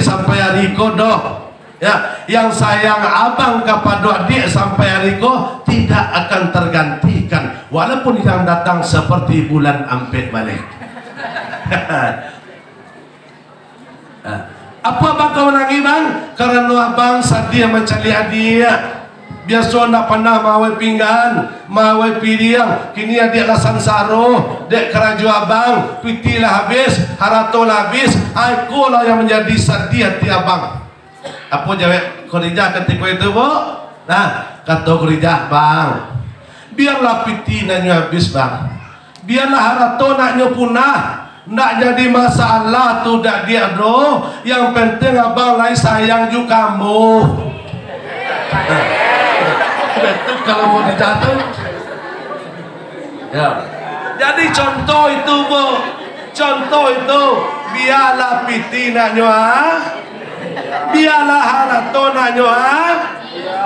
sampai hari kodoh. Ya, yang sayang abang kepada adik sampai hari ko tidak akan tergantikan walaupun yang datang seperti bulan ampit balik. Apa abang kau menangi bang? Karena abang sedih mencari adik. Biasa nak pernah mawai pinggan, mawai piriang. Kini adik lasan saruh, dek keraju abang, piti lah habis, harato lah habis. Aku lah yang menjadi sedih hati abang. Apa jawab Khadijah ketika itu bu? Nah, kata Khadijah, bang, biarlah piti naknya habis bang, biarlah harato naknya punah, nak jadi masalah tu dak dia doh. Yang penting abang lain sayang juga kamu. Betul kalau mau dijatuh. Ya. Jadi contoh itu bu, contoh itu biarlah piti naknya, biarlah harato naknya.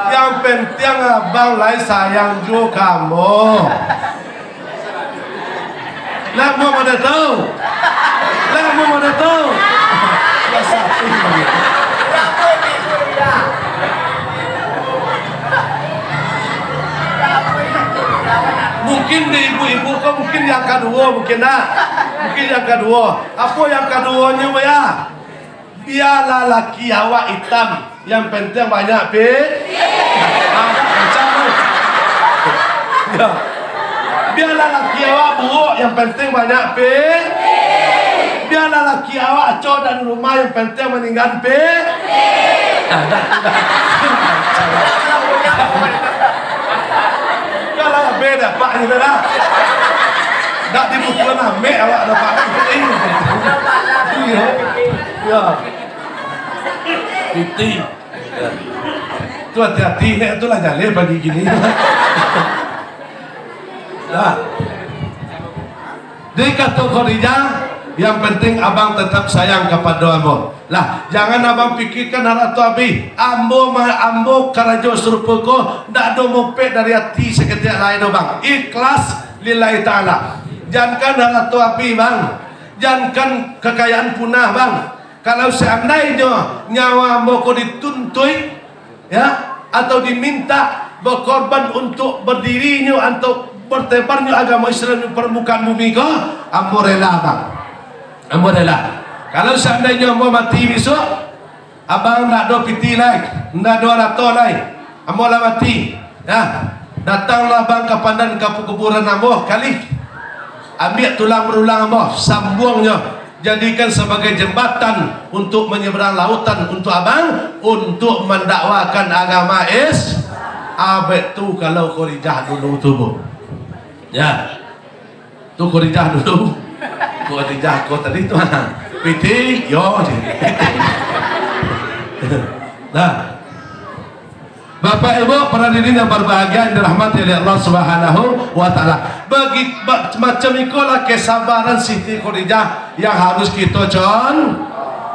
Yang penting abang lain sayang juga kamu. Lah mau mana tahu? Lah mau mana tahu? Mungkin di ibu-ibu kau mungkin yang kedua mungkin nak. Mungkin yang kedua. Apa yang keduanya ya? Biarlah laki awak hitam, yang penting banyak ya. Biarlah laki awak buruk, yang penting banyak biarlah laki awak acor dan rumah, yang penting meninggal kalau beda pak ni dah. Tak dibuka nama awak dapat ini. Ya. Piti. Tu hati-hati ni tu lah jalan pagi gini. Dah. Dia kata Khadijah, yang penting abang tetap sayang kepada ambo. Lah, jangan abang fikirkan haratu abi. Ambo karajo serupa ko, ndak ada moped dari hati seketika lain bang. Ikhlas lillahi ta'ala. Jangankan haratu abi bang. Jangankan kekayaan punah bang. Kalau seandainya nyawa ambo ko dituntui, ya, atau diminta berkorban untuk berdirinya atau bertebarnya agama Islam di permukaan bumi ko, ambo rela bang. Ambo rela. Kalau seandainya ambo mati besok, abang nak do piti lagi, nak do rato lagi, ambo lah mati, ya, datanglah bang ke pandan ke kuburan ambo kali, ambil tulang berulang ambo, sambungnya, jadikan sebagai jembatan untuk menyeberang lautan untuk abang, untuk mendakwakan agama abet tu kalau Khadijah dulu tu bu, ya, tu Khadijah dulu, Khadijah kau tadi tu. Piti, yo, nah, Bapak Ibu para hadirin yang berbahagia yang dirahmati oleh Allah Subhanahu wa Ta'ala. Bagi macam itulah kesabaran Siti Khadijah yang harus kita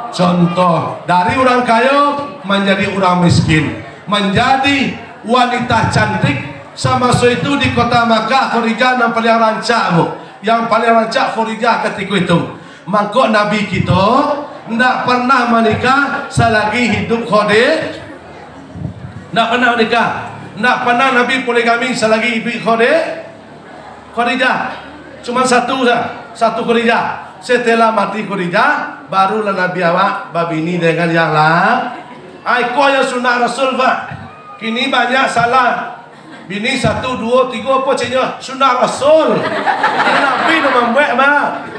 contoh dari orang kaya menjadi orang miskin, menjadi wanita cantik. Sama itu di kota Makkah Khadijah yang paling rancak bu, yang paling rancak Khadijah ketika itu. Maka Nabi kita tidak pernah menikah selagi hidup Khadijah. Tidak pernah menikah. Tidak pernah Nabi poligami selagi hidup Khadijah. Cuma satu Khadijah. Setelah mati Khadijah, barulah Nabi awak babini dengan yang lain. Kau yang sunnah Rasul pak. Kini banyak salah. Bini 1, 2, 3 apa caknya sunnah Rasul. Nabi nak membuat mah.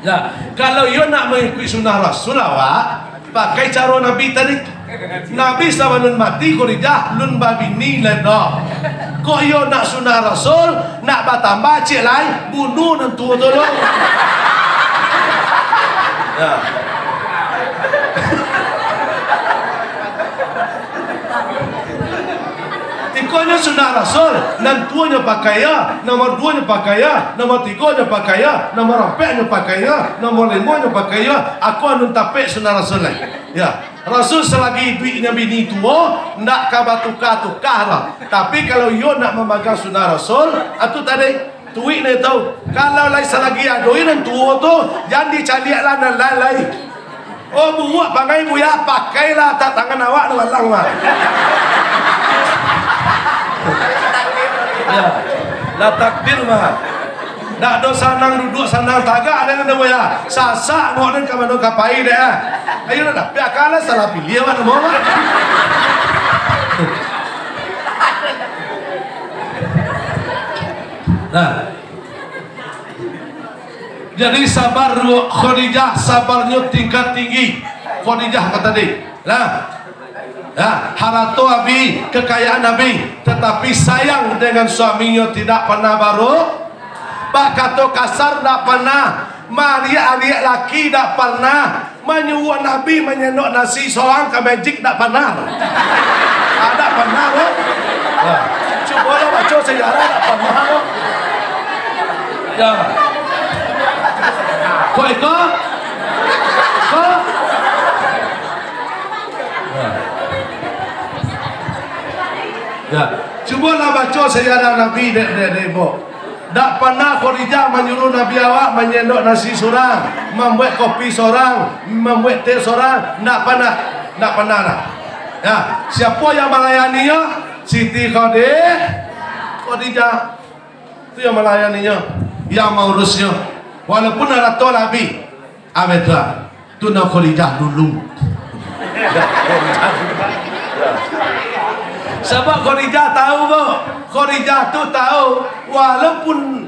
Ya, kalau you nak mengikuti sunnah Rasul awak, pakai cara Nabi tadi. Nabi sama nun mati Khadijah, nun babini leda. Kok you nak sunnah Rasul, nak bertambah cik lain, bunuh dan tua tolong. Ya. Tikonya sunnah Rasul, dan tuanya pakai ya, nomor 2-nya pakai ya, nomor 3-nya pakai ya, nomor 4-nya pakai ya, nomor 5-nya pakai ya. Aku anu tapek sunnah Rasul lah. Ya, Rasul selagi duitnya bini tua, nak kabar tukar lah. Tapi kalau yo nak memegang sunnah Rasul, itu tadi duit ni tahu. Kalau lagi selagi adoin dan tua tu, jangan dicari lah dan lain-lain. Oh buat pakai buya, pakailah tak tangan awak dengan lang mah. Ya, lah takdir mah. Dak do sanang duduk sanang tagak ada nang buya. Sasak ngok dan kamano kapai deh. Ayo dah, pihak kalah salah pilih awak mau. Nah. Jadi sabar Khadijah, sabarnya tingkat tinggi. Khadijah kata dia, lah, ya, harato Nabi, kekayaan Nabi, tetapi sayang dengan suaminya tidak pernah baru. Bakato kasar tidak pernah. Maria adik laki tidak pernah. Menyuruh Nabi menyendok nasi seorang ke magic tidak pernah. Ada pernah loh. Coba lo baca sejarah tidak pernah loh. Ya. Kok ikut? Kok? Ya, cubalah baca sejarah Nabi dek-dek. Tak pernah Khadijah menyuruh Nabi awak menyendok nasi seorang, membuat kopi seorang, membuat teh seorang. Tak pernah, tak pernah lah. Ya, siapa yang melayaninya? Siti Khadijah. Itu yang melayaninya, yang mengurusnya. Walaupun ada tol Nabi, abetlah tu nak Khadijah dulu. Sebab Khadijah tahu kok, Khadijah tu tahu walaupun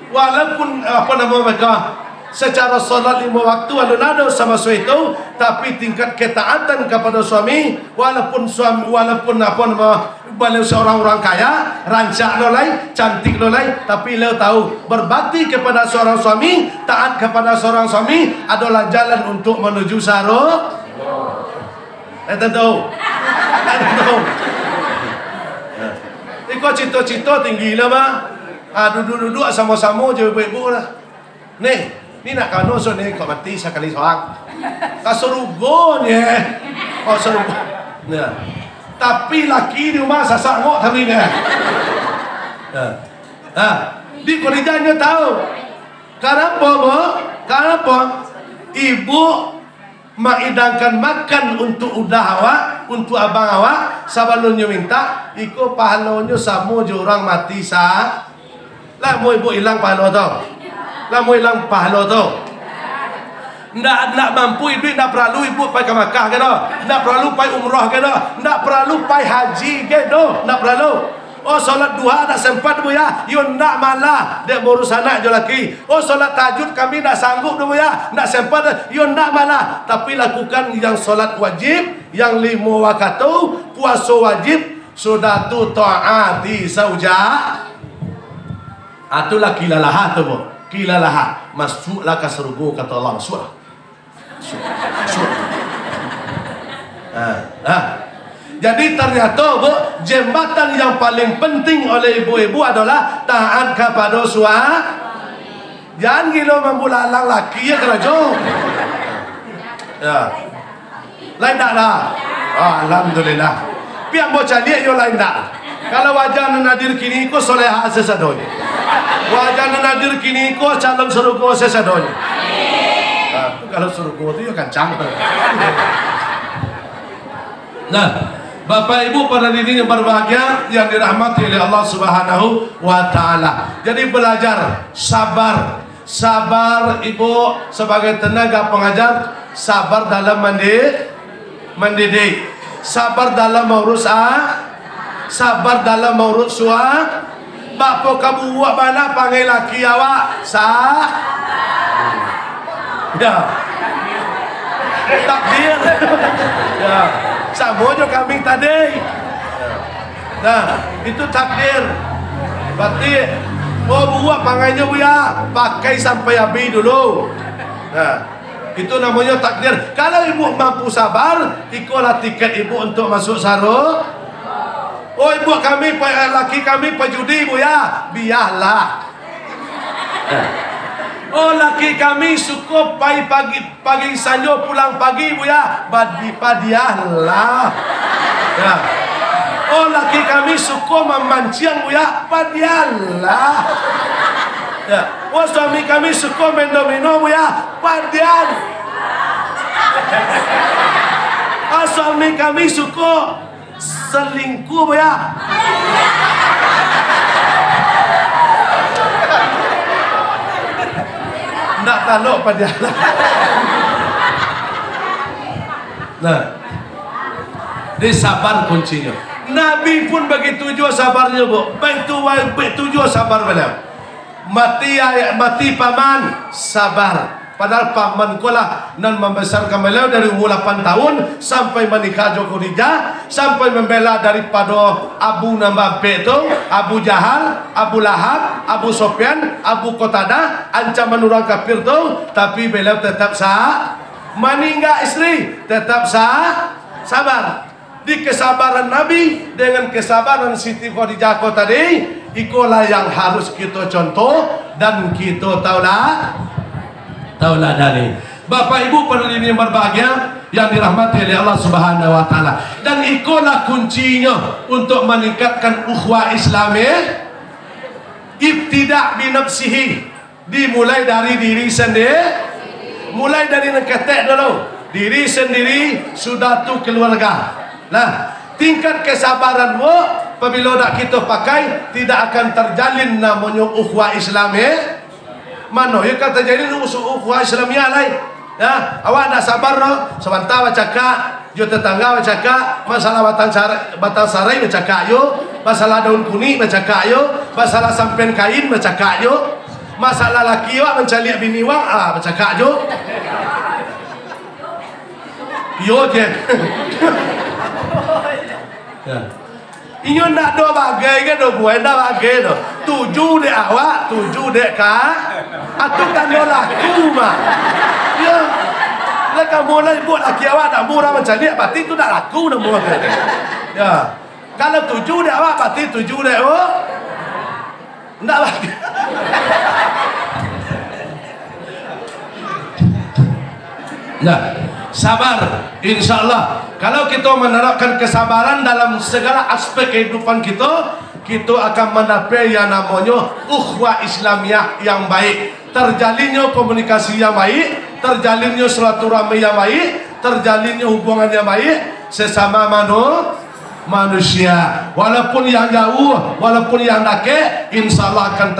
apa nama mereka secara solat 5 waktu alun-alun sama suatu, tapi tingkat ketaatan kepada suami walaupun apa nama beliau seorang orang kaya, rancak nolai, cantik nolai, tapi beliau tahu berbakti kepada seorang suami, taat kepada seorang suami adalah jalan untuk menuju sarung. Tahu. Ikut cita-cita tinggi lah mah. Duduk-duduk sama-sama je ibu-ibu lah. Ni nak kano so ni kau mati sekali seorang. Kasurugonya. Oh surugo. Nah. Tapi laki di rumah sasak ngok tadi ni. Di Khadijahnya tahu. Kenapa, Bu? Kenapa? Ibu mengidangkan makan untuk udah awak, untuk abang awak, sebelumnya minta, ikut pahalanya sama je orang mati sah. Lah mau ibu hilang pahala tu. Lah mau hilang pahala tu. Nak mampu ibu nak perlu ibu pergi ke Makkah ke dah. Nak perlu pergi umrah ke dah. Nak perlu pergi haji ke dah. Nak perlu. Oh solat duha tak sempat bu ya. You nak malah dek ngurus anak je laki. Oh solat tahajud kami tak sanggup tu bu ya. Nak sempat you nak malah. Tapi lakukan yang solat wajib, yang 5 waktu, puasa wajib, sudah tu taati saujah. Itulah kilalaha tu bu. Kilalaha. Masuklah ke surga kata Allah. Masuklah. Jadi ternyata bu, jembatan yang paling penting oleh ibu-ibu adalah taat kepada suami. Jangan gila membulalang laki ya kerajaan. Ya. Lain tak lah. Alhamdulillah. Pian bocah dia yo lain tak. Kalau wajah nadir kini ko soleha sesadonya. Wajah nadir kini ko calon surga sesadonya. Kalau surga itu ya kencang. Nah, Bapak Ibu pada diri yang berbahagia yang dirahmati oleh Allah Subhanahu wa taala. Jadi belajar sabar. Sabar Ibu sebagai tenaga pengajar, sabar dalam mendidik. Sabar dalam mengurus sabar dalam mengurus suami. Bapak kamu buat mana panggil laki awak? Ya. Takdir. Ya. Sama je kami tadi. Nah, itu takdir. Berarti buat panggilnya bu ya, pakai sampai habis dulu. Nah, itu namanya takdir. Kalau ibu mampu sabar, ikutlah tiket ibu untuk masuk sarung. Oh ibu kami, laki kami pejudi bu ya, biarlah. Oh laki kami suka pagi sanjo pulang pagi bu ya, padiahlah. Ya. Oh laki kami suka memancing bu ya, padiahlah. Ya. Oh suami kami suka main domino bu ya, padian. Suami kami suka selingkuh ya. Nak taluk pada. Nah, dia sabar kuncinya. Nabi pun begitu juga sabarnya, bu. Begitu juga sabar beliau. Mati paman sabar. Padahal paman ko lah nan membesarkan beliau dari umur 8 tahun sampai menikah Joko Rijah, sampai membela daripada Abu Nambape itu, Abu Jahal, Abu Lahab, Abu Sofyan, Abu Qatadah, ancaman orang kafir tu, tapi beliau tetap meninggal istri, tetap sabar. Di kesabaran Nabi dengan kesabaran Siti Khadijah tadi, itulah yang harus kita contoh dan kita tauladani. Bapak Ibu pendidik yang berbahagia yang dirahmati oleh Allah Subhanahu wa taala. Dan itulah kuncinya untuk meningkatkan ukhuwah Islamiyah. Ibtida' bi nafsihi. Dimulai dari diri sendiri. Mulai dari ngeketek dulu. Diri sendiri sudah tu keluarga. Nah, tingkat kesabaranmu apabila nak kita pakai tidak akan terjalin namanya ukhuwah Islamiyah. Mana ya kata jadi ukhuwah Islamiyah lain. Ya, awak nak sabar no. Sebentar cakap, yo tetangga cakap, masalah batang sarai cakap yo, masalah daun kuning cakap yo, masalah sampen kain cakap yo, masalah laki yo mencari bini wang cakap yo. Yo je. Ya. Inyo nak do bagai ke do buat dah bagai do. 7 dek awak, 7 dek kah? Atau tanya laku mah. Ya. Lah kamu lah buat laki awak tak murah macam ni, berarti tu tak laku dah murah. Ya. Kalau 7 dek awak, berarti 7 dek oh. Ndak bagai. Nah, sabar, insyaallah. Kalau kita menerapkan kesabaran dalam segala aspek kehidupan kita, kita akan mendapat yang namanya ukhuwah Islamiyah yang baik. Terjalinnya komunikasi yang baik, terjalinnya silaturahmi yang baik, terjalinnya hubungan yang baik sesama manusia. Walaupun yang jauh, walaupun yang dekat, insyaallah akan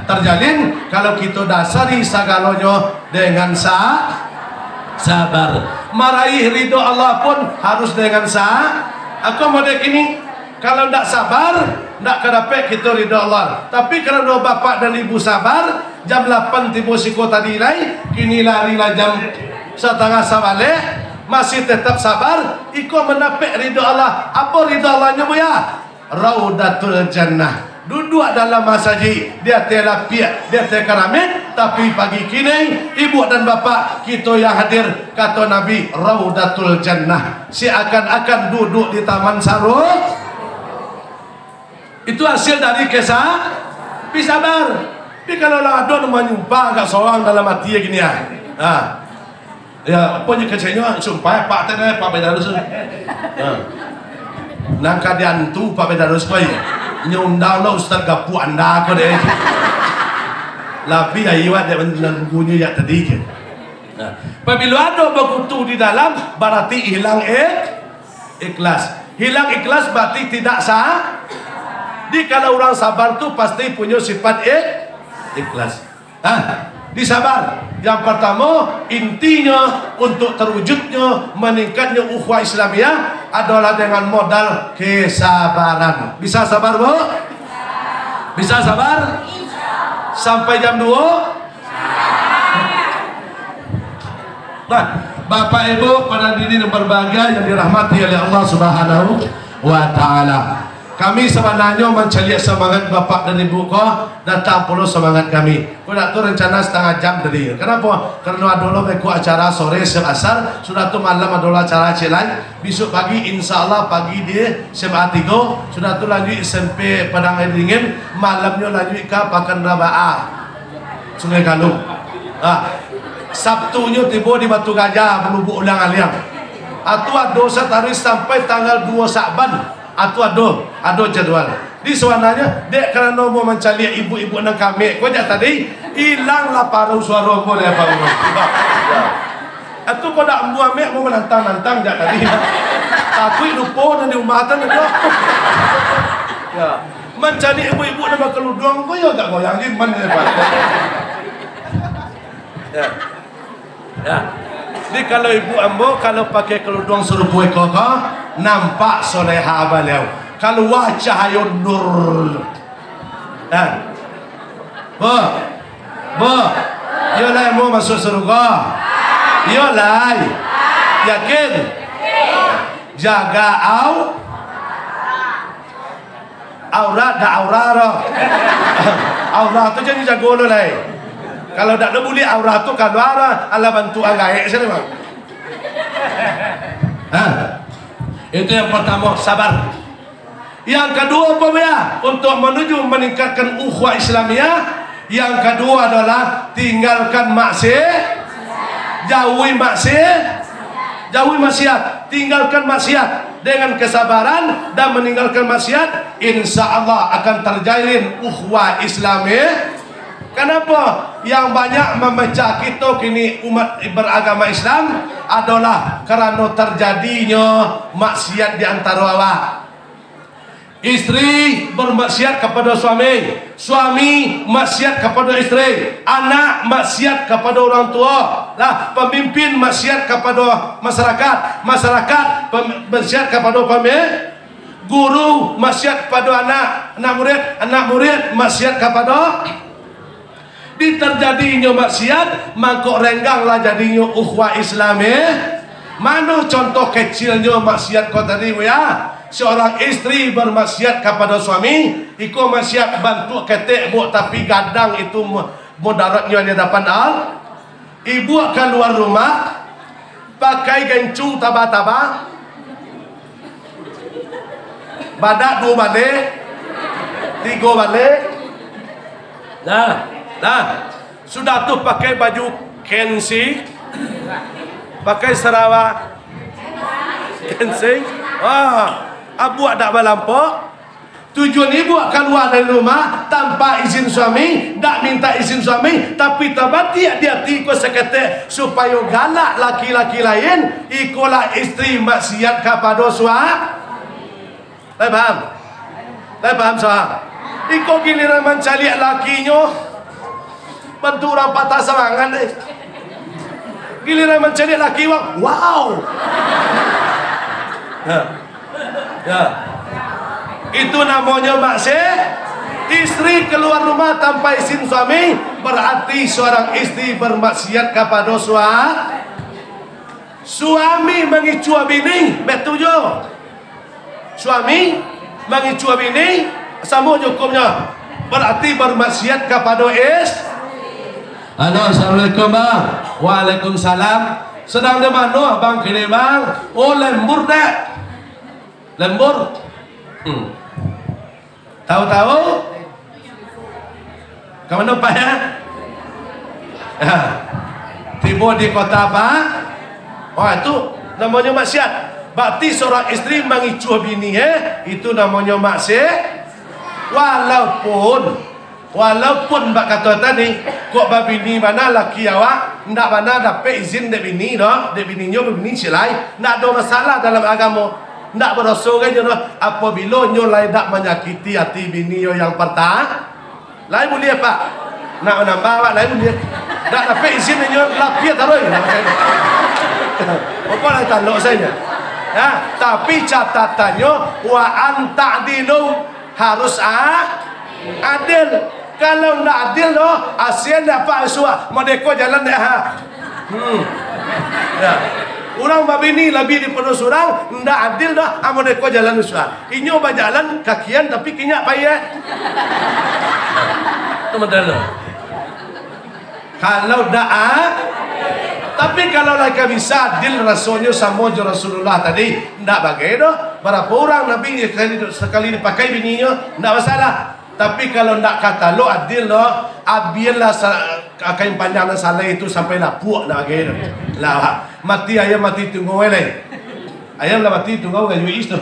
terjalin kalau kita dasari segalanya dengan sabar. Meraih ridho Allah pun harus dengan aku model ini. Kalau tidak sabar, tidak dapat kita ridho Allah. Tapi kalau bapak dan ibu sabar, jam 8 tiba siko tadi lai, kini larilah jam setengah sabalik, masih tetap sabar, ikut mendapat ridho Allah. Apa ridho Allahnya bu ya? Raudatul Jannah. Duduk dalam masjid, dia terapiak, dia tekaramit, tapi pagi kini ibu dan bapak kita yang hadir, kata Nabi, Raudatul Jannah. Seakan-akan duduk di taman sarung. Itu hasil dari kisah sabar. Tapi kalau lah ada menyumpah agak seorang dalam hati gini ya. Ya, punya kecilnya sumpah Pak tadi Pak Bedarus. Nangka diantu Pak Bedarus kau nyundang lo Ustaz gapu anda kau deh. Tapi ayat dia bunyi ya tadi ke. Apabila ada berkutu di dalam berarti hilang ikhlas. Hilang ikhlas berarti tidak sah. Di kalau orang sabar tu pasti punya sifat ikhlas. Disabar. Yang pertama, intinya untuk terwujudnya meningkatnya ukhuwah Islamiyah adalah dengan modal kesabaran. Bisa sabar bu? Bisa sabar? Sampai jam 2? Nah, Bapak Ibu pada diri yang berbahagia yang dirahmati oleh Allah Subhanahu wa taala. Kami sebenarnya mencari semangat bapak dan ibu kau datang puluh semangat kami. Kau nak tu rencana setengah jam tadi. Kenapa? Karena dulu aku acara sore seasar, sudah tu malam ada acara celai. Besok pagi insya Allah pagi dia SMA 3, sudah tu lanjut SMP Padang Air Dingin, malamnya lanjut ke Pakan Rabaa Sungai Galung. Sabtunya tiba di Batu Gajah Belubuk Ulang Aliang. Atau ada setaris sampai tanggal 2 Sa'ban. Atau ada jadwal. Di suananya dek kerana mau mencari ibu-ibu nang kami. Kau jangan tadi hilanglah paruh suara kau dari apa. Itu kau nak buat mek mau menantang-nantang jak tadi. Takut lupa dan diumatan itu. Ya, mencari ibu-ibu nama keludung kau ya tak goyang di mana lepas. Ya, ya. Jadi kalau ibu ambo kalau pakai keludung serupa kau nampak soleha beliau. Kalau wajah ayo nur. Dan, yolah mau masuk surga. Yolah, yakin? Jaga aurat dah aurat. Aurat tu jadi jago lo lah. Kalau tak ada boleh aurat tu keluar, Allah bantu anggai sini bang. Itu yang pertama, sabar. Yang kedua apa ya? Untuk menuju meningkatkan ukhuwah Islamiyah, yang kedua adalah tinggalkan maksiat. Jauhi maksiat, tinggalkan maksiat dengan kesabaran dan meninggalkan maksiat, insya Allah akan terjalin ukhuwah Islami. Kenapa? Yang banyak memecah kita kini umat beragama Islam adalah karena terjadinya maksiat di antara awak. Istri bermaksiat kepada suami, suami maksiat kepada istri, anak maksiat kepada orang tua, lah pemimpin maksiat kepada masyarakat, masyarakat maksiat kepada pemimpin, guru maksiat kepada anak murid maksiat kepada. Di terjadinya maksiat, mangkok rengganglah jadinya ukhuwah Islami. Mana contoh kecilnya maksiat kau tadi ya? Seorang istri bermaksiat kepada suami, iko maksiat bantu ketek buat tapi gadang itu mudaratnya di hadapan Allah. Ibu akan luar rumah pakai gencung taba-taba, badak 2 balik, 3 balik. Nah, sudah tuh pakai baju kensi, pakai sarawak kensi. Abu tak berlampau. Tujuan ibu keluar dari rumah tanpa izin suami, tak minta izin suami, tapi tabati hati-hati ko sekete supaya galak laki-laki lain ikolah istri maksiat kepada suami. Tak paham? Tak paham soal? Iko giliran mencari lakinya bantu orang patah serangan deh. Giliran mencari laki wow. Ya. Itu namanya maksiat. Istri keluar rumah tanpa izin suami, berarti seorang istri bermaksiat kepada suami. Suami mengicua bini, betul jo. Suami mengicua bini, sama hukumnya. Berarti bermaksiat kepada istri. Halo, assalamualaikum bang. Waalaikumsalam. Sedang di mana bang kini bang? Oh lembur dek. Lembur. Tahu-tahu? Kemana pak ya? Tiba di kota apa? Oh itu namanya maksiat. Berarti seorang istri mengicu bini itu namanya maksiat. Walaupun mbak kata tadi, kok babini mana laki awak ndak mana dapat izin dek bini dah, dek bininya bini silai, ndak ada masalah dalam agama. Ndak berdosa kan jono apabila nyo lain dak menyakiti hati bini yo yang pertama. Lain boleh pak. Nak nambah awak lain boleh. Dak dapat izin nyo laki taruh. Apa lah tanduk saya. Ya, tapi catatannya wa anta'dilu harus adil. Kalau ndak adil no, asian dapat suah. Modeko jalan dah. Ya. Orang babini lebih di penuh surang, ndak adil dah, amoneko jalan usaha. Inyo berjalan kakian tapi kinyak payah. Itu modal. Kalau dak tapi kalau mereka bisa adil rasulnya sama jo Rasulullah tadi, ndak bagai dah. Berapa orang Nabi sekali dipakai bininya, ndak masalah. Tapi kalau ndak kata lo adil lo, abiarlah kain panjang dan salah itu sampai lapuk nak bagai lah. Mati ayam mati tunggu oleh ayam lah mati tunggu gayu istri.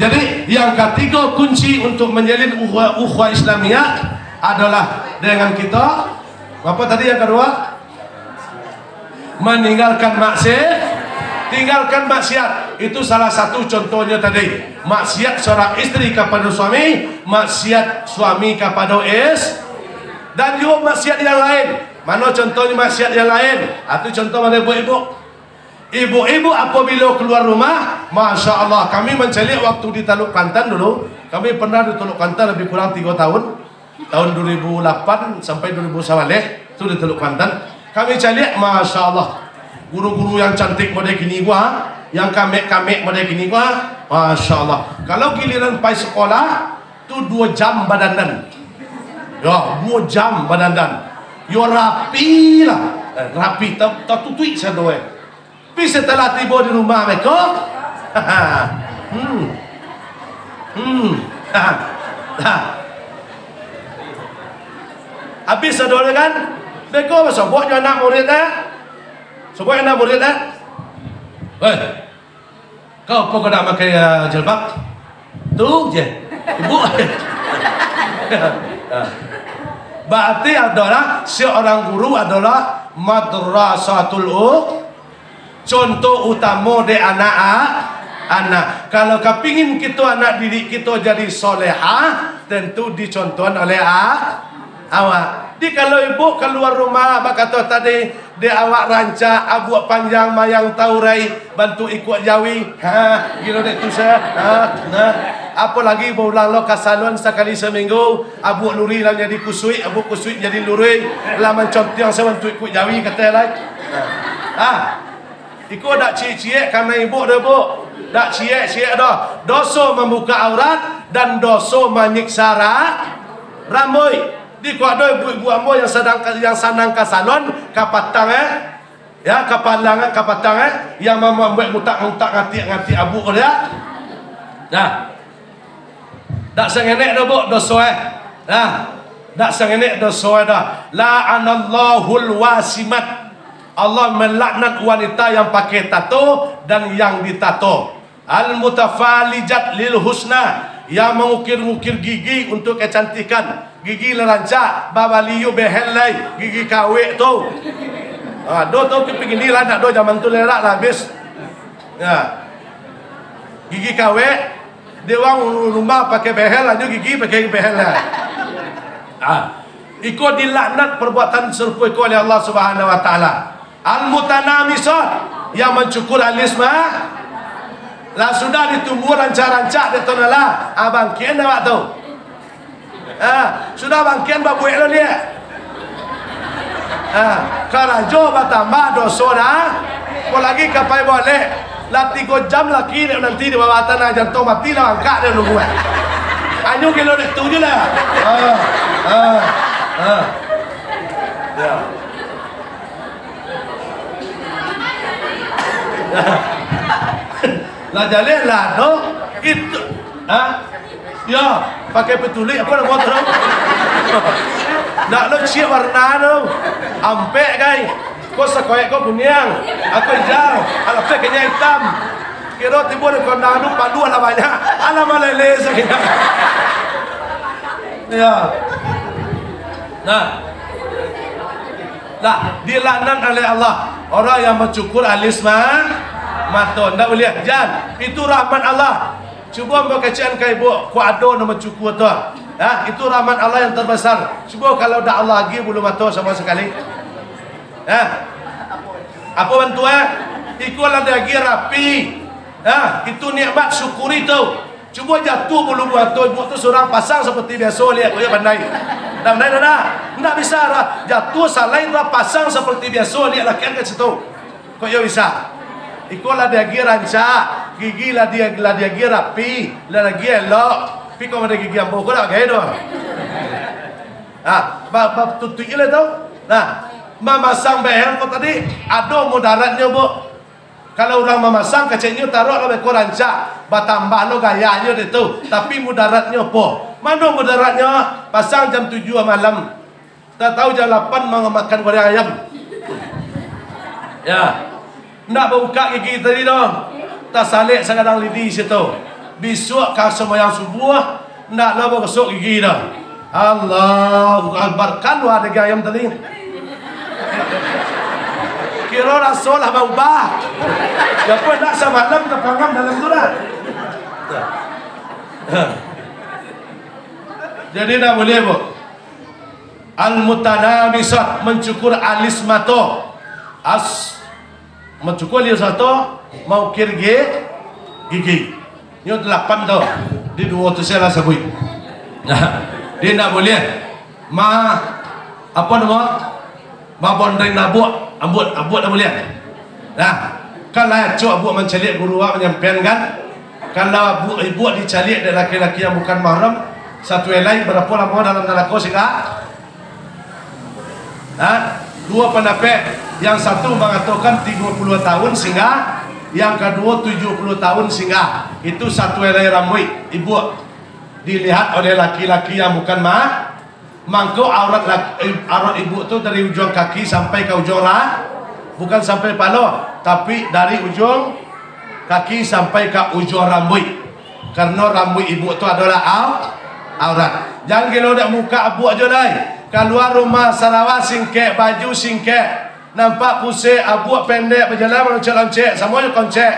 Jadi yang ketiga kunci untuk menjalin ukhuwah Islamiyah adalah dengan kita apa tadi yang kedua meninggalkan maksiat. Tinggalkan maksiat. Itu salah satu contohnya tadi. Maksiat seorang istri kepada suami, maksiat suami kepada dan juga maksiat yang lain. Mana contohnya maksiat yang lain? Itu contoh mana ibu-ibu? Ibu-ibu apabila keluar rumah, Masya Allah, kami mencari waktu di Teluk Kelantan dulu. Kami pernah di Teluk Kelantan lebih kurang 3 tahun. Tahun 2008 sampai 2009 itu di Teluk Kelantan. Kami cari, Masya Allah, guru-guru yang cantik model gini gua, yang kamek-kamek model gini gua, Masya Allah. Kalau giliran pergi sekolah, tu 2 jam badandan. Ya, 2 jam badandan. Yo rapi lah, rapi. Tak tutui saya doa. Tapi setelah tiba di rumah mereka, habis saudara kan, mereka sebutnya anak murid sebut anak murid kau apa nak pakai jilbab? Tu je, ibu. Berarti adalah seorang guru adalah madrasatul contoh utama di anak. Kalau kepingin kita anak didik kita jadi solehah, tentu dicontohkan oleh awak. Di kalau ibu keluar rumah, abang kata tadi, dia awak rancak, abuak panjang mayang taurai, bantu ikut jawi. Gila dek tu saya. Apa lagi berulang lo kasalon sekali seminggu, abuak luri lah jadi kusui, abuak kusui jadi luri, laman contoh saya bantu ikut jawi kata lagi. Ikut dak cie-cie karena ibu dah bu. Dak cie-cie dah. Dosa membuka aurat dan dosa menyiksa rambut. Di kuat ada ibu-ibu ambo yang sanang ke salon, ke patang ya, ke palang, ke patang yang membuat mutak-mutak ngati abu dia. Dah. Dak sengenek dah bu dosa Dah. Dak sengenek dosa dah. La'anallahul wasimat. Allah melaknat wanita yang pakai tato dan yang ditato. Al-mutafalijat lil husna, yang mengukir-ukir gigi untuk kecantikan. Gigi lerancak, babaliu behelai, gigi kawek tu. Do tu kepingin lah nak do zaman tu lerak lah habis. Ya. Gigi kawek, dia orang rumah pakai behel aja gigi pakai behel lah. Ikut dilaknat perbuatan serupa ikut oleh Allah Subhanahu Wa Taala. Al-mutanamisat, yang mencukur alis lah sudah ditumbuh rancak-rancak di tonala. Abang kian dah tu. Sudah bangkian babuik lo dia. Karajo bertambah dosa dah. Kau lagi kapai boleh. Lah 3 jam lagi dia nanti di bawah tanah jantung mati lah angkat dia nunggu. Anyu kilo dek tu je lah. Ya. Lah jalan lah tu itu. Ya, pakai petulik apa nama tu? Nak lo siap warna tu. Ampek kai. Kau sekoyak kau kuning. Aku hijau. Alapek kayaknya hitam. Kira tiba di kandang tu padu ala banyak. Ala malele sakitnya. Ya. Nah, dilaknat oleh Allah orang yang mencukur alis mata. Tak boleh. Jangan. Itu rahmat Allah. Cuba berkacaan ke ibu, ku ada nama cukup tu. Itu rahmat Allah yang terbesar. Cuba kalau dah Allah lagi bulu mata sama sekali. Apa bantu Ikulah dia lagi rapi. Itu nikmat syukuri tu. Cuba jatuh bulu mata ibu tu seorang pasang seperti biasa lihat kau ya pandai. Dah pandai dah. Enggak bisa dah. Jatuh salai dah pasang seperti biasa lihat laki kat situ. Kau ya bisa. Ikulah dia lagi rancak. Gigi lah dia gigi rapi, lah lagi elok. Tapi kau ada gigi ambo kau tak gaya doang. Bab tutup ile tu. Memasang behel kau tadi ada mudaratnya bu. Kalau orang memasang kacanya taruh lah kau rancak, bertambah lo gayanya itu. Tapi mudaratnya apa? Mana mudaratnya? Pasang jam 7 malam. Tak tahu jam 8 mau makan goreng ayam. Ya. Nak buka gigi tadi dah. Tak salik sekadang lidi situ. Besok kau sembahyang subuh, nak lah besok gigi dah. Allahu Akbar. Kan lu ada ayam tadi. Kira rasul lah ubah. Ya pun nak semalam terpangam dalam tu lah. Jadi dah boleh bu. Al-mutanamisat, mencukur alis mata. Mencukur alis mata, mau gigi. Ini 8 tu. Di 2 tu saya lah sebut. Dia tak boleh. Apa nama? Bondeng nabuk, ambut tak boleh. Nah, kalau cok abu mencalik guru menyampaikan kan, kalau ibu dicalik dari laki-laki yang bukan mahram, satu helai berapa lama dalam neraka sehingga? Dua pendapat, yang satu mengatakan 30 tahun sehingga, yang kedua 70 tahun sehingga. Itu satu helai rambut ibu dilihat oleh laki-laki yang bukan mangkau aurat ibu tu dari ujung kaki sampai ke ujung bukan sampai pala, tapi dari ujung kaki sampai ke ujung rambut, karena rambut ibu tu adalah aurat. Jangan kalau dak muka abu aja dai. Keluar rumah Sarawak singkek, baju singkek, nampak pusing, abu pendek berjalan loncek-loncek, semuanya koncek.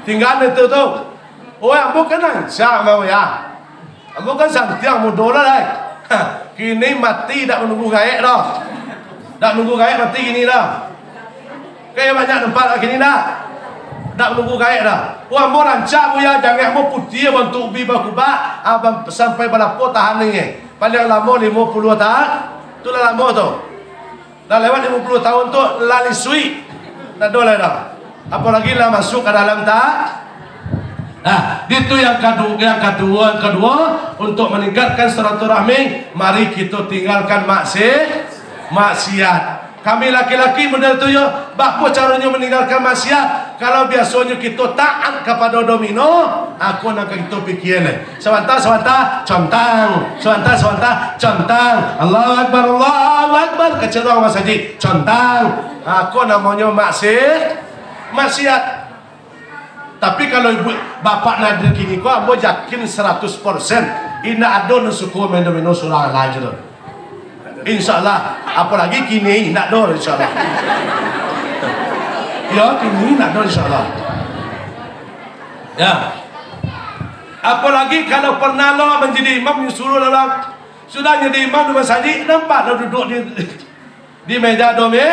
Tinggal itu tu. Oh, abu kenang, siap mau ya. Abu kan santiang muda lah dai. Kini mati tak menunggu gaib dah. Tak menunggu gaib mati gini dah. Kayak banyak tempat lah gini dah. Tak menunggu gaib dah. Wah, mau rancak ya, jangan mau putih untuk ubi bakubak abang sampai berapa tahan ni. Paling lama 50 tahun. Itulah lama tu. Dah lewat 50 tahun tu lali sui. Tak boleh dah. Apalagi lah masuk ke dalam tak. Nah, itu yang kedua untuk meningkatkan silaturahmi, mari kita tinggalkan maksiat. Kami laki-laki model tu ya, apa caranya meninggalkan maksiat? Kalau biasanya kita taat kepada domino, aku nak kita fikir ni. Sebentar, contang. Allahu Akbar, kecerong Mas Haji. Contang. Aku namanya maksiat. Tapi kalau ibu bapak nadir kini kau, aku yakin 100% ina ada nusuku mendomino surah lagi tu. InsyaAllah. Apalagi kini nak ada insyaAllah. Ya, kini nak ada insyaAllah. Ya. Apalagi kalau pernah lo menjadi imam suruh orang sudah jadi imam di masjid, nampak lo duduk di meja dome,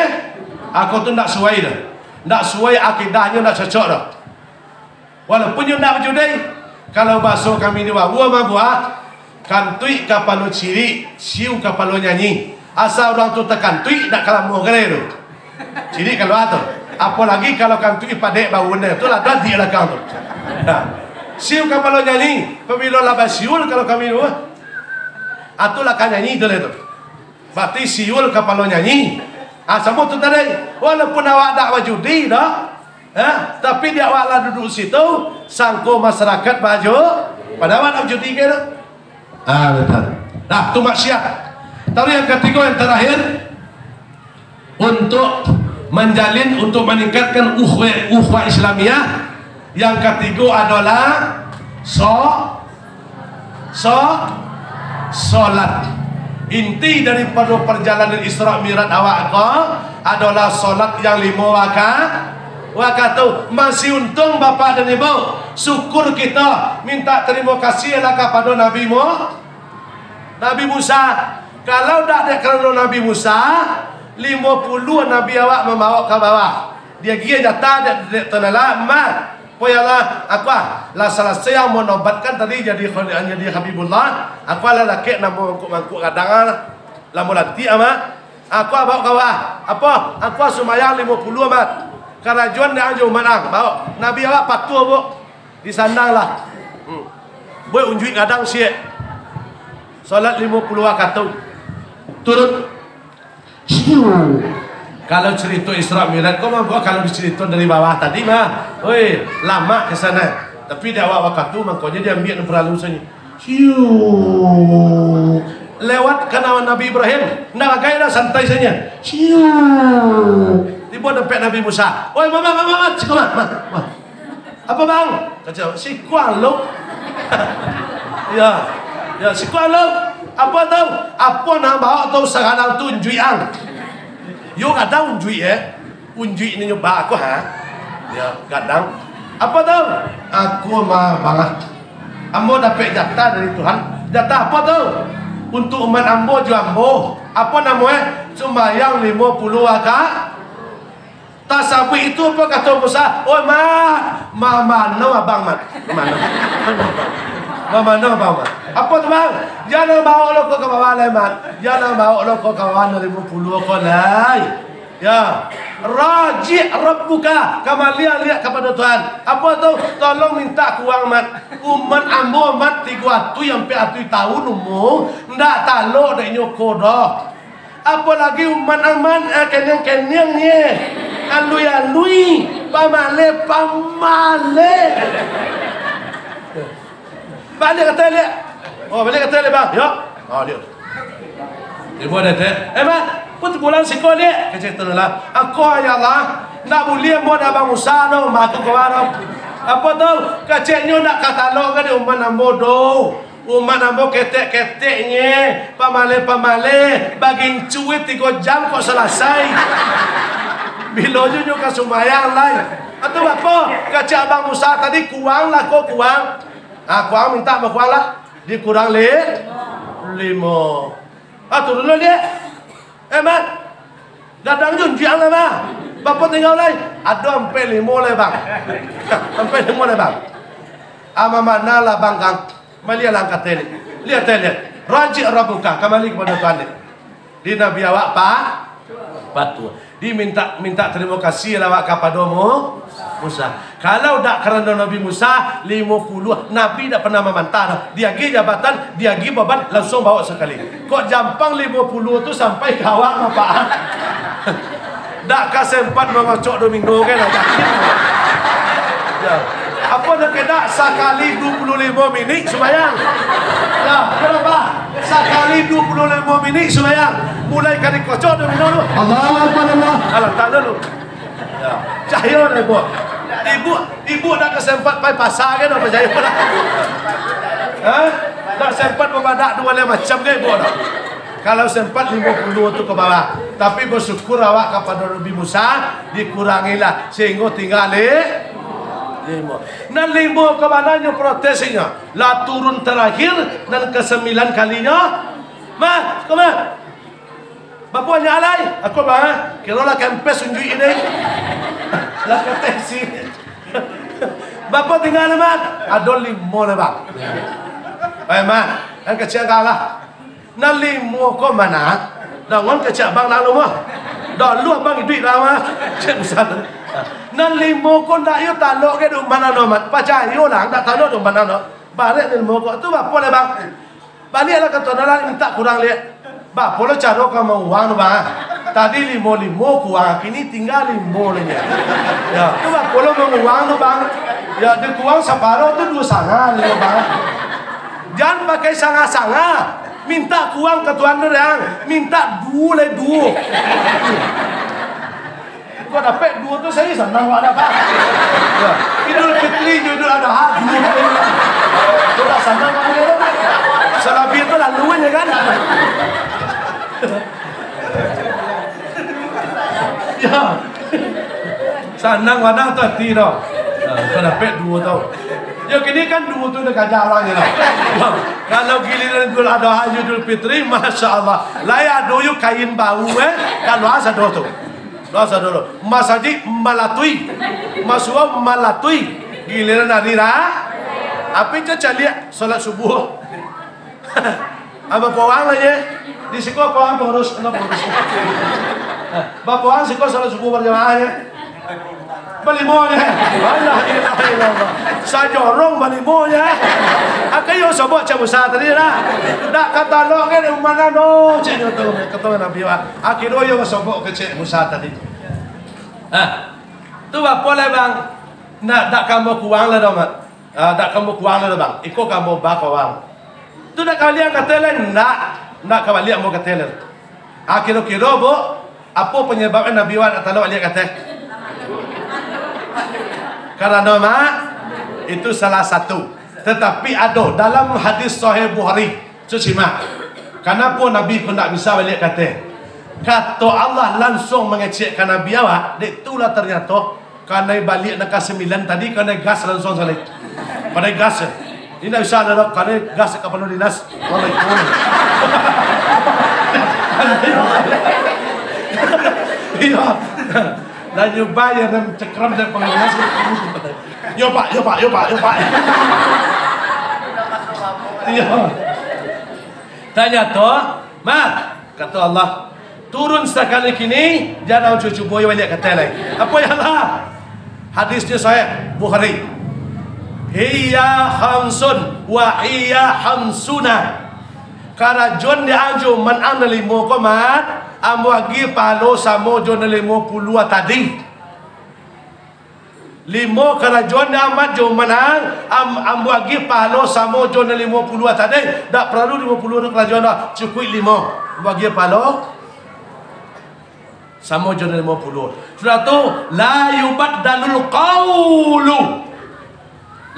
aku tu tak sesuai dah. Tak sesuai akidahnya, tak cocok dah. Walaupun you nak berjudai, kalau bahasa kami ni buat kantui kapalo ciri, siu kapalo nyanyi. Asal orang tu terkantui, nak kalamu kali tu. Ciri kalau tu. Apalagi kalau kantui padek bau benda, tu lah dah di belakang tu. Siu kapalo nyanyi, pemilo labas siul kalau kami tu. Atulah kan nyanyi tu lah tu. Berarti siul kapalo nyanyi. Semua tu tadi. Walaupun awak tak berjudi dah. Tapi dia awaklah duduk situ, sangko masyarakat baju pada awak nak judi ke tu? Betul. Nah, tu maksiat. Tapi yang ketiga, yang terakhir, untuk menjalin, untuk meningkatkan ukhuwah Islamiyah, yang ketiga adalah solat. Inti daripada perjalanan Isra Mi'raj awak adalah solat yang 5 waktu tu. Masih untung bapa dan ibu, syukur kita, minta terima kasih lah kepada Nabi Musa. Kalau tak ada kerana Nabi Musa, 50 Nabi awak membawa ke bawah. Dia gila jatah dia tenalah mat. Poyalah aku lah selesai yang menobatkan tadi jadi Habibullah. Aku lah laki nak mangkuk kadang lah mulanti ama. Aku bawa ke bawah. Apa? Aku sumayang 50 amat. Kerajuan dia anjur manang bawa Nabi awak patuh bu di sandang lah. Boleh unjuk kadang siap solat 50 waktu turut. Kalau cerita Isra Mi'raj kau mampu kalau dicerita dari bawah tadi mah, oi lama ke sana. Tapi dia awak waktu makanya dia ambil berlalu saja. Lewat kanal Nabi Ibrahim, nak gaya santai saja. Tiba dompet Nabi Musa. Oi mama, cikomat, apa bang? Kata si kualuk. ya si kualuk. Apa tahu? Apa nak bawa tahu sekarang tu juiang. Yo kadang unjui unjui ni nyoba aku ya kadang apa tahu aku mah banget ambo dapat jatah dari Tuhan. Jatah apa tahu untuk umat ambo ambo apa namanya sembahyang 50 rakaat. Tasawuf itu apa kata Musa? Oh mana abang mana abang apa tu bang? Jangan bawa lo ke bawah lemat. Jangan bawa lo ke kawan 50 kau lai. Ya, raji rabbuka, kamu lihat kepada Tuhan. Apa tu? Tolong minta kuang mat. Umat ambo mat 300 sampai 100 tahun umur, ndak talok dak nyoko dah. Apalagi umat aman kenyang ni. Alui pamale. Balik kata lihat. Oh, balik kata lihat bang. Ya. Oh, lihat. Ibu ada teh. Mak, pun bulan sekolah dia. Kecil tu lah. Aku ya Allah, nak boleh mau abang Musa no, mak tu kawan. Apa tu? Kecilnya nak katalog kan umat ambo do. Umat ambo ketek-keteknya, pamale baging cuit 3 jam kok selesai. Bila je ke sumayang lain. Atau apa? Kecil abang Musa tadi kuang lah kok kuang. Kuang minta berkuang lah. Dikurang 5. Turun dulu dia. Mat. Dadang jun jiang lah bang. Bapak tinggal lain. Ada sampai 5 lah bang. Sampai 5 lah bang. Ama mana lah bang kang. Maliah langkah tele. Lihat tele. Raji rabbuka. Kembali kepada Tuhan. Di Nabi awak patu. Dia minta terima kasih lawak kepada Musa. Kalau tak kerana Nabi Musa 50 Nabi tak pernah memantah. Dia pergi jabatan, dia pergi beban langsung bawa sekali. Kok jampang 50 tu sampai kawak apa? Tak sempat mengocok 2 minggu kan? Ya. Apa nak kena sekali 25 minit sembahyang? Ya, kenapa? Sekali 25 minit sembahyang. Mulai kali kocok 2 minggu dulu. Allah Akbar Allah. Alah tak dulu. Ya. Cahaya ni buat. Ibu nak kesempat pai pasar kan apa cahaya pula. Tak sempat membadak 2 macam ke ibu dah. Kalau sempat 50 tu ke bawah. Tapi bersyukur awak kepada Nabi Musa dikurangilah sehingga tinggal 5. Dan 5 ke mananya protesnya? Lah turun terakhir dan ke-9 kalinya. Mak, kemana? Bapak nyalai. Aku bang, kira lah kempes unjuk ini. Lah ketesi. Bapak tinggal mat. Ada 5 lah bang. Baik mat, yang kecil kalah. Nan 5 ke mana? Dengan kecil bang lalu mah. Dah lu abang duit dah mah. Cek besar. Nan 5 kon dak yo talok ke duk mana no mat. Pacayo lah dak talok duk mana no. Balik 5 ko tu bapak le bang. Baliklah ke tuan minta kurang lihat. Bapak lo caro kamu uang bang. Tadi 5 kurang, kini tinggal 5 lagi. Ya, tu bapak lo mau uang tu bang. Ya, dia uang separuh tu 2,5 bang. Jangan pakai sangat-sangat. Minta uang ke tuan orang. Minta 2 le 2. Kau dapat 2 tu saya senang awak dapat. Ya. Idul Fitri Idul Adha 2. Kau tak senang awak dia. Selebih tu laluan ya kan. Ya. Senang mana tu hati dah. Kau dapat 2 tau. Ya kini kan 2 tu dekat jalan je lah. Kalau giliran Idul Adha Idul Fitri, Masya Allah. Layak doyu kain bau kalau asa do tu. Dosa dulu. Mas Haji malatui. Mas Suwa malatui. Giliran hari raya. Apa itu caliak solat subuh. Apa pawang aja. Di siko pawang boros, enggak boros. Bapawang siko solat subuh berjamaahnya. Balimonya. Allah ilah. Saya jorong balimonya. Akayo sebut cabusa tadi lah. Tak kata lo kan mana no. Cik tu kata Nabi wa. Akhirnya yo sebut ke Cik Musa tadi. Tu apa le bang? Nak kamu kuang le dong. Tak kamu kuang le bang. Iko kamu bakawang. Tu nak kalian kata le nak kalian mau kata le. Kira-kira bu apa penyebabnya Nabi wa tak tahu dia kata? Karena itu salah satu. Tetapi ada dalam hadis Sahih Bukhari. Simak. Kenapa Nabi pun tak bisa balik kata? Kata Allah langsung mengecekkan Nabi awak. Itulah ternyata karena balik nak 9 tadi karena gas langsung salik. Pada gas. Ini tak bisa ada karena gas kapal dinas. Waalaikumsalam. Iya. Dan nyoba ya dan cekram dan pengawas. Yo pak. Iya. Tanya toh, mat kata Allah. Turun sekali kini jangan cucu boy balik kata lagi. Apa ya Allah? Hadisnya saya Bukhari. Hiya khamsun wa hiya khamsuna. Karajon dia anjo man ang nalimo ko mat amwagi palo samo jo nalimo pulua tadi. Limo karajon dia amat jo manang amwagi palo samo jo nalimo pulua tadi. Tak perlu 50 karajon dah cukup 5 bagi palo sama jodoh 50. Sudah tu la yubaddalul qawlu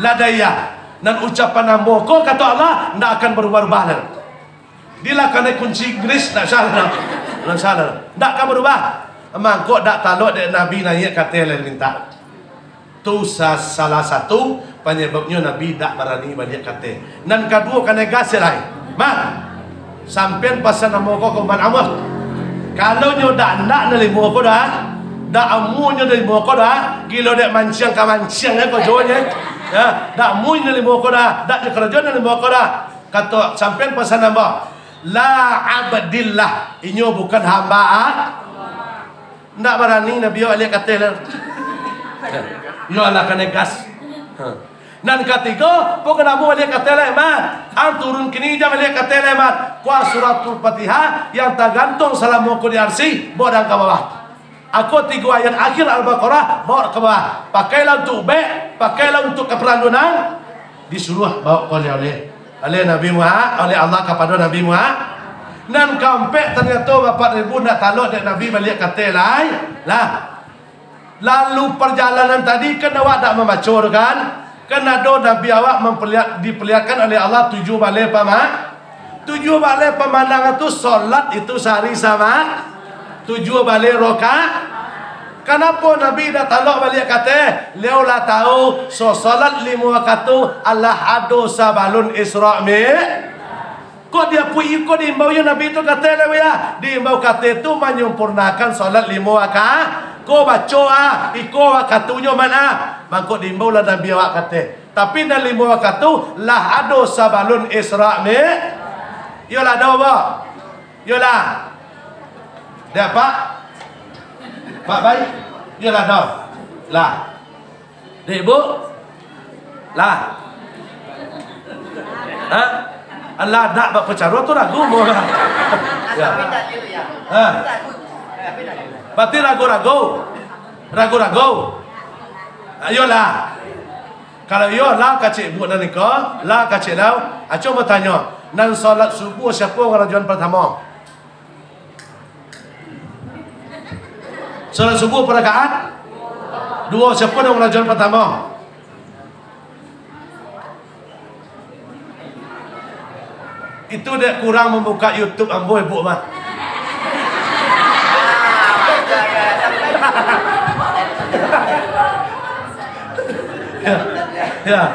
ladayya. Dan ucapan amoko kata Allah tidak akan berubah-ubah. Dia kena kunci Inggris tak salah. Tak salah. Tak akan berubah. Emang kok tak taluk dari Nabi nanya kata lain minta. Tu salah satu penyebabnya Nabi tak berani balik kata. Dan kedua kena gas lain. Mak sampai pasal amoko kuman amok. Kalau nyo dak nak nalimo ko dah, dak amu nyo nalimo ko dah, kilo dek manciang ka manciang ko jonya. Ya, dak mu nalimo ko dah, dak kerja nalimo ko dah. Kata sampean pesan apa? La abdillah, inyo bukan hamba. Ndak berani Nabi Ali kata lah. Yo ala kena gas. Dan ketiga, pokok namu balik kata lemat. Ang turun kini jam balik kata lemat. Kuah suratul Fatihah yang tergantung salamu di arsi, bawa ke bawah. Aku 3 ayat akhir Al-Baqarah bawa ke bawah. Pakailah untuk pakailah untuk keperluan. Disuruh bawa oleh Nabi Muhammad, oleh Allah kepada Nabi Muhammad. Dan sampai ternyata bapak ibu nak taluk dan Nabi balik kata lain. Lalu perjalanan tadi kan awak tak memacur kan? Kena do Nabi awak diperlihatkan oleh Allah 7 balai pemandangan tu solat itu sehari sama 7 balai rokaat. Kenapa Nabi dah talak balik kata leolah tahu solat 5 waktu Allah ado sabalun Isra' kok dia ikut diimbau Nabi itu kata ya diimbau kata itu menyempurnakan solat 5 waktu. Kau baca ikut waktunya mana? Mangkok diimbau lah Nabi awak kata. Tapi dalam 5 waktu lah ada sabalun Isra' Yolah ada apa? Yolah. Dia pak? Pak baik? Yolah ada. Lah. Dek bu? Lah. Ha? Allah nak buat percara tu ragu mu. Ya. Ha. Berarti ragu-ragu. Ayolah. Kalau yolah kacik buat dan nikah, lah kacik lau. Acu bertanya, nan solat subuh siapa rajuan pertama? Solat subuh pada rakaat? 2 siapa yang rajuan pertama? Itu dia kurang membuka YouTube ambo ibu mah. Ya.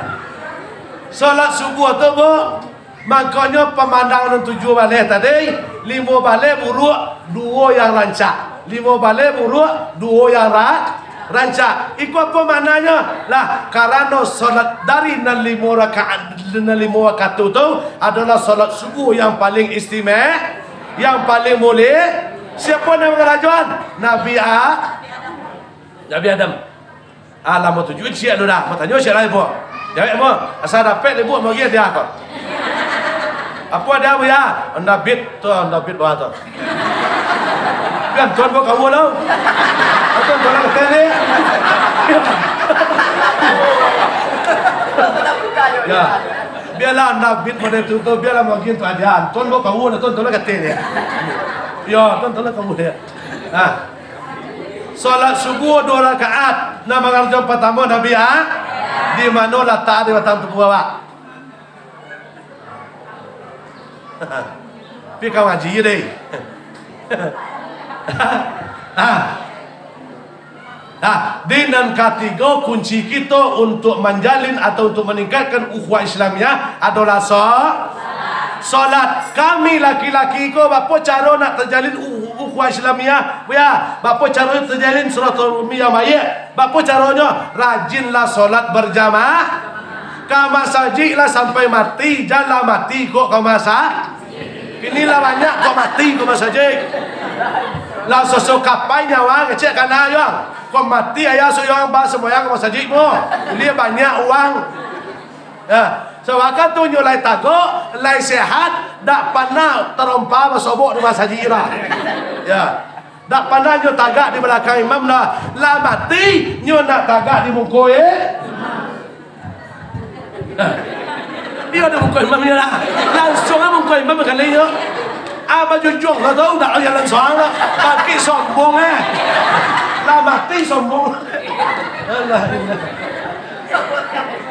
Salat subuh tu bu, makanya pemandangan 7 balai tadi, 5 balai buruk, 2 yang rancak. 5 balai buruk, 2 yang rancak. Ikut apa maknanya? Lah, karena salat dari 5 rakaat, 5 waktu tu adalah salat subuh yang paling istimewa, yang paling mulia. Siapa nama kerajaan? Nabi Adam. Alam tu juga siap dah. Matanya siap lain buat. Jawab apa? Asal dapat dia buat bagi dia apa? Apa dia bu ya? Nabi tu Nabi buat tu. Kan tuan buat kamu lah. Tuan tuan kata ni. Ya. Biarlah Nabi pada tu biarlah bagi tu ajaran. Tuan buat kamu lah. Tuan kata ni. Ya, tuan kamu dia. Ah. Salat subuh 2 rakaat. Nama kerja pertama Nabi di mana letak di batang tubuh awak? Pergi kau ngaji deh. Dinan ketiga kunci kita untuk menjalin atau untuk meningkatkan ukhuwah Islamiyah adalah solat. Kami laki-laki ko bapa cara nak terjalin ukhuwah Islamiyah? Ya, bapa cara terjalin suratul umiyah mayat. Bapa caranya rajinlah solat berjamaah. Ka masjid lah sampai mati, janganlah mati kok ke masjid. Inilah banyak kok mati ke masjid. Lah sosok kapai nyawa ngecek kana yo. Kok mati ayah soyang ba sembahyang ke masjid mo. Ini banyak uang. Ya, sewakan tu nyolai tago, lai sehat, dak pernah terompa bersobok di masjid ira. Ya. Dak pernah nyo tagak di belakang imam lah. Lah mati nyo nak tagak di muka dia ada muka imamnya lah. Langsung lah muka imam kali nyo. Baju jong lah tau, dak jalan soang lah. Pakai sombong lah mati sombong. Allah.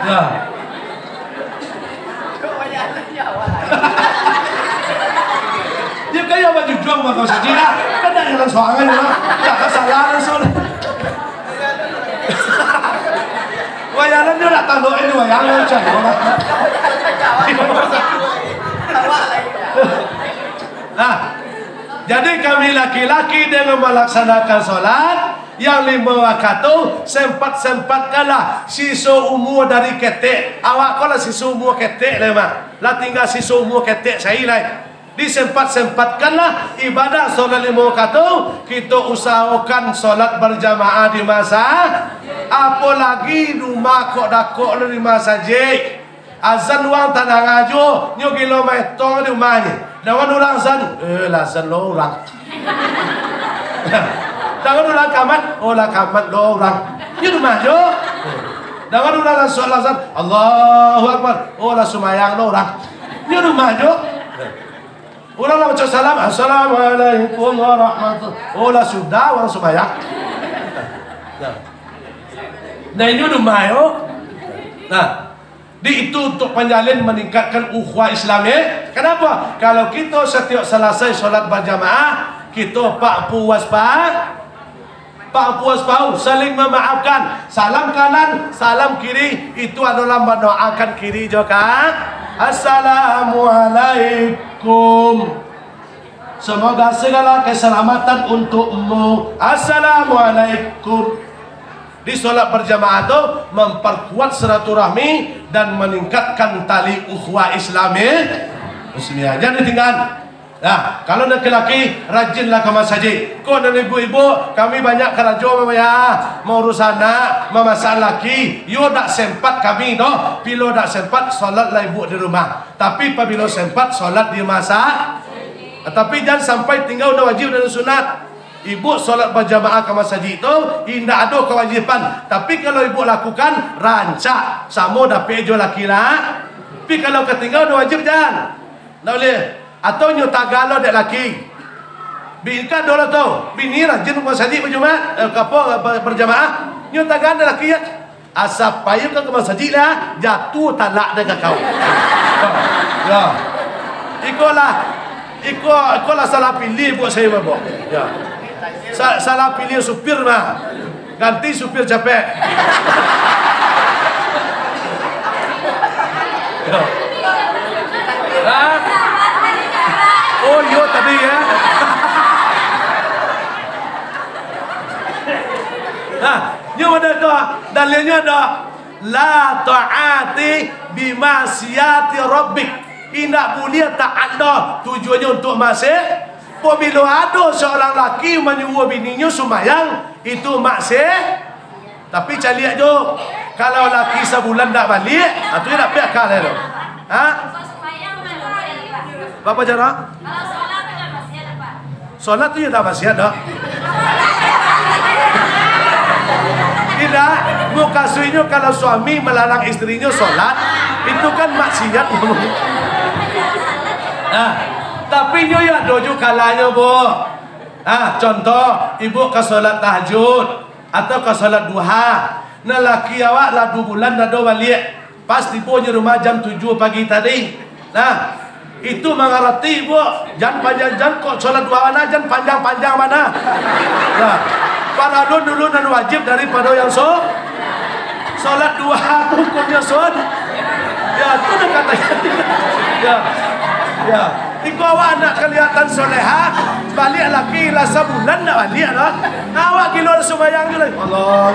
Ya. Dia kayak baju jong bakal saja lah. Kan dak jalan soang lah. Tak salah langsung. Wayangan dia nak tahu ini wayangan macam jadi kami laki-laki dengan melaksanakan solat yang 5 waktu sempat-sempatkanlah sisa umur dari ketek. Awak kalau sisa umur ketek lah tinggal sisa umur ketek saya lah. Disempat-sempatkanlah ibadah solat 5 waktu. Kita usahakan solat berjamaah di masa. Apalagi rumah kok dakok di masjid. Azan uang tanah ngaju, nyo kilometer di rumahnya. Jangan orang azan, azan lo orang. Jangan orang kamat, lah kamat lo orang. Nyo rumah jo. Jangan orang langsung azan, Allahu Akbar, lah sumayang lo orang. Nyo rumah jo. Orang lah macam salam, Assalamualaikum warahmatullahi. Lah sudah orang sumayang. Nah ini rumah yo. Nah, itu untuk penjalin meningkatkan ukhuwah Islamiyah. Kenapa? Kalau kita setiap selesai solat berjamaah, kita pak puas saling memaafkan. Salam kanan, salam kiri, itu adalah mendoakan kiri juga. Assalamualaikum. Semoga segala keselamatan untukmu. Assalamualaikum. Di solat berjamaah itu memperkuat silaturahmi dan meningkatkan tali ukhuwah Islamiyah. Jadi tinggal. Nah, kalau laki-laki rajinlah ke masjid. Kau dan ibu-ibu, kami banyak kerja mau urus anak, memasak laki. Yo tak sempat kami doh. Bila tak sempat solatlah ibu di rumah. Tapi apabila sempat solat di masa. Tapi jangan sampai tinggal udah wajib dan sunat. Ibu solat berjamaah ke masjid itu tidak ada kewajiban. Tapi kalau ibu lakukan rancak sama dapat jo laki lah. Tapi kalau ketinggal udah wajib jangan. Tak boleh. Atau nyo tagalo dek laki. Bingkan dulu tu. Bini rajin ke masjid berjamaah, berjamaah. Nyo tagalo dek laki ya. Asap payu ke masjid lah jatuh talak dengan kau. Ya. Ikolah salah pilih buat saya bapak. Ya. Salah pilih supir mah. Ganti supir capek. Ya. Oh yo tadi ya. Nah, nyo ada tu dalilnya ada la ta'ati bimasiyati rabbik. Tidak boleh taat dah tujuannya untuk maksiat. Apabila ada seorang laki menyuruh bininya sembahyang, itu maksiat. Tapi cari aja. Kalau laki sebulan tak balik, itu nak pihak kalah tu. Berapa cara? Solat tu ya tak maksiat dah. Tidak, muka suinya kalau suami melarang istrinya solat, itu kan maksiat. Tapi nyo ya dojo kalanya bu. Contoh ibu ke solat tahajud atau ke solat duha. Nah laki awak lah 2 bulan dah balik. Pas tiba rumah jam 7 pagi tadi. Nah Itu mengerti bu. Jangan panjang-panjang kok sholat dua mana, jangan panjang-panjang mana. Nah, paradon dulu dan wajib daripada yang sholat dua hukumnya ya itu dah katanya. Ya iko awak nak kelihatan soleha, balik laki lah sebulan nak balik lah. Awak kilo sembahyang dulu. Allah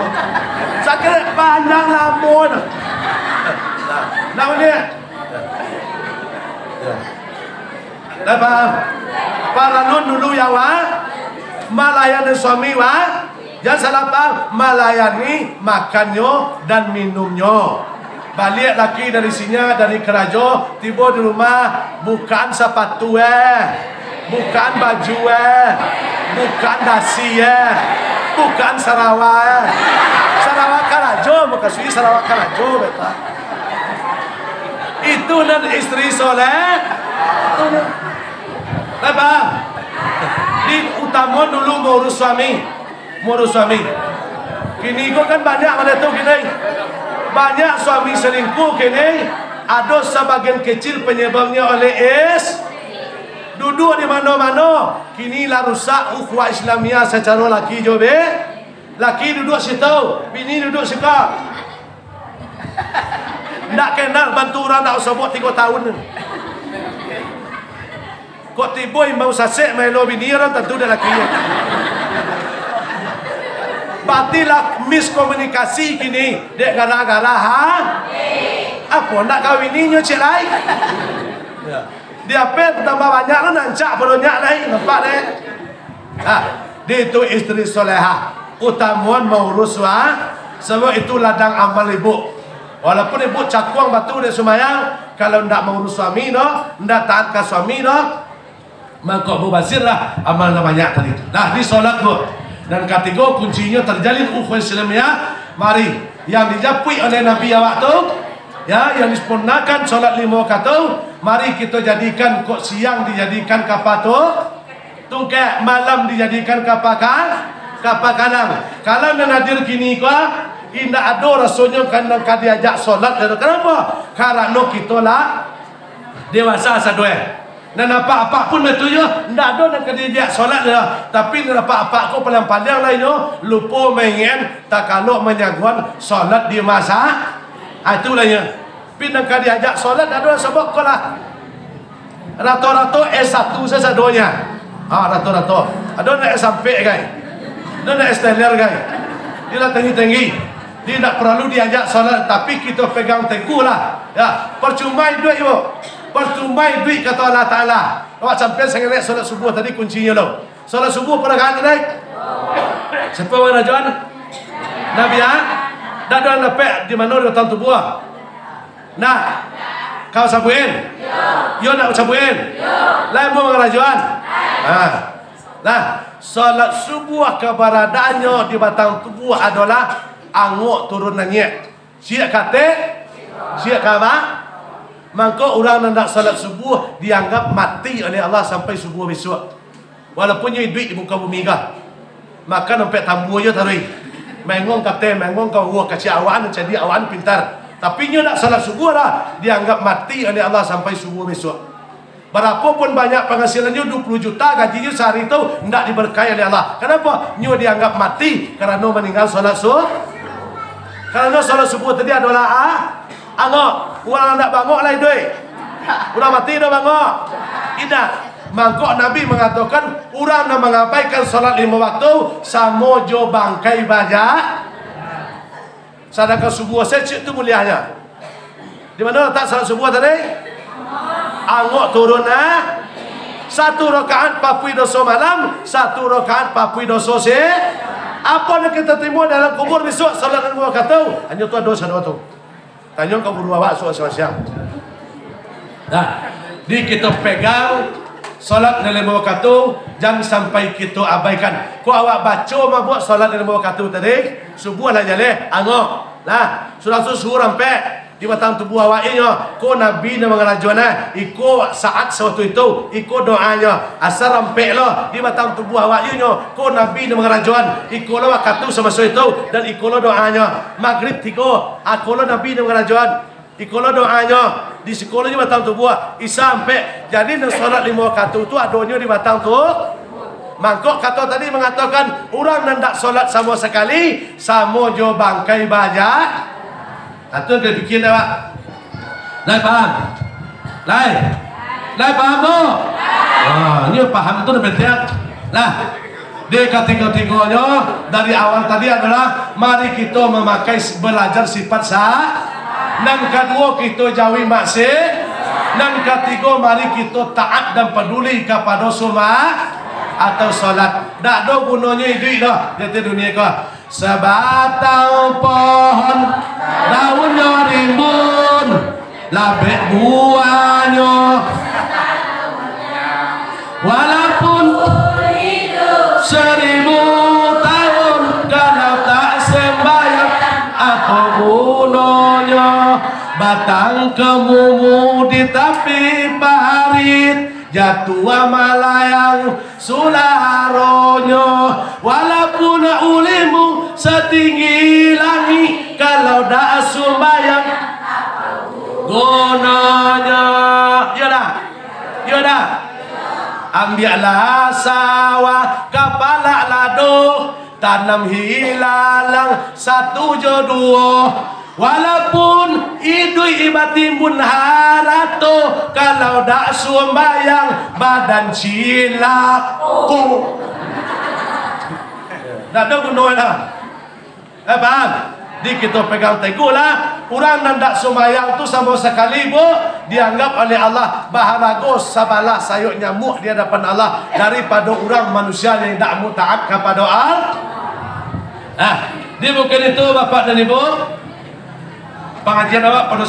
sakit panjang lamun. Nah ini Dapat para nun dulu ya wa melayani suami wa jangan salah paham, melayani makannya dan minumnya. Balik laki dari sini dari kerajo tiba di rumah bukan sepatu bukan baju bukan dasi bukan Sarawak kerajo makasih Sarawak kerajo beta itu dan istri soleh apa di utama dulu ngurus suami kini kok kan banyak ada tuh gini banyak suami selingkuh kini ada sebagian kecil penyebabnya oleh duduk di mana-mana kini lah rusak ukhuwah Islamiyah secara laki jobe laki duduk situ bini duduk situ nak kenal bantu orang nak sebut 3 tahun kok tiba mau sasek melo bini orang tentu dah lakinya batilah miskomunikasi kini dek gara-gara apa nak kawininya cik lain dia pet tambah banyak lah nancak banyak lain nampak dek dia itu istri soleha utamuan mau ruswa sebab itu ladang amal ibu walaupun ibu cakuang batu dia semayang kalau ndak mau urus suami ndak taat ke suami maka mubazirlah amal banyak tadi nah di solat bu dan ketiga kuncinya terjalin ukhuwah Islamiyah mari yang dijapui oleh Nabi awak tu ya yang disempurnakan solat 5 waktu mari kita jadikan kok siang dijadikan kapatu tungkek malam dijadikan kapakan kalau nak hadir kini kau indah ada rasanya karena diajak solat kenapa karena kita lah dewasa sadwe dan apa-apa pun betul ya ndak ada nak diajak solat dia tapi apa-apa kau paling-paling lainnya lupa mengen tak kalau menyaguan solat di masa itulah ya pindah ke diajak solat ada sebab kau lah rata-rata S1 sesadonya rata-rata ada nak SMP guys ada nak STLR guys dia lah tinggi-tinggi dia tak perlu diajak solat tapi kita pegang teguh lah ya percuma duit ibu percuma duit kata Allah Ta'ala awak sampai saya naik solat subuh tadi kuncinya lo solat subuh pernah kan naik siapa orang rajuan Nabi dah ada lepek di mana dia tahu tubuh nah kau sabuin yo nak sabuin lain mau rajuan nah solat subuh keberadaannya di batang tubuh adalah angok turun nanya siap kata siap kata maka orang nak salat subuh dianggap mati oleh Allah sampai subuh besok walaupun dia duit di muka bumi kah maka nampak tambu je tarik mengong kata mengong kau kasih awan jadi awan pintar tapi dia nak salat subuh lah dianggap mati oleh Allah sampai subuh besok berapapun banyak penghasilannya 20 juta gajinya sehari itu tidak diberkahi oleh Allah kenapa? Dia dianggap mati karena meninggal salat subuh karena salat subuh tadi adalah angok orang nak bangok lah duit orang mati dah bangok tidak mangkok Nabi mengatakan orang nak mengabaikan salat 5 waktu sama jo bangkai baja sedangkan subuh saya cik tu mulianya di mana letak salat subuh tadi angok turun 1 rakaat papui dosa malam 1 rakaat papui dosa apa yang kita terima dalam kubur besok salat 5 waktu hanya tu dosa 2 tu tanya kau berdua awak siang nah di kita pegang solat 5 waktu jangan sampai kita abaikan kau awak baca mabuk solat 5 waktu tadi subuh lah jaleh angok nah sudah suruh sampai di batang tubuh awak ini kau Nabi nama ngerajuan ikut saat sewaktu itu ikut doanya asal sampai lo di batang tubuh awak ini kau Nabi nama ngerajuan ikut lo waktu sama itu dan ikut lo doanya maghrib 3 aku lo Nabi nama ngerajuan Ikolah doanya di sekolahnya batang tu buah sampai jadi nang solat 5 waktu tu adonyo di batang tu. Mangkok kata tadi mengatakan orang nandak solat sama sekali sama jo bangkai banyak. Atau dia bikin dah, Pak. Lai paham? Lai paham tu? Ini paham tu dah penting. Lah, dia ketiga-tiganya dari awal tadi adalah mari kita memakai belajar sifat sah. Yang kedua kita jauhi maksiat. Yang ketiga mari kita taat dan peduli kepada sunnah atau solat. Tak ada gunanya hidup dah di dunia kau. Sebatang pohon daunnya rimbun, labek buahnya. Walaupun hidup 1000 tahun, kalau tak sembahyang apa gunanya? Batang kemumu di tepi parit, jatuh malayang sularonyo. Walaupun ulimu setinggi langit, kalau dak sembahyang gunanya. Ya dah. Ambillah sawah kepala laduh, tanam hilalang 1 jodoh. Walaupun idui ibatimbun harato, kalau dak sembahyang badan cilaku. Dak ada gunanya. Paham? Di kita pegang teguh lah. Orang yang tak sembahyang tu sama sekali dianggap oleh Allah bahagia sabalah sayuk nyamuk di hadapan Allah daripada orang manusia yang tak mutaat kepada Allah. Di mungkin itu Bapak dan Ibu pengajian awak pada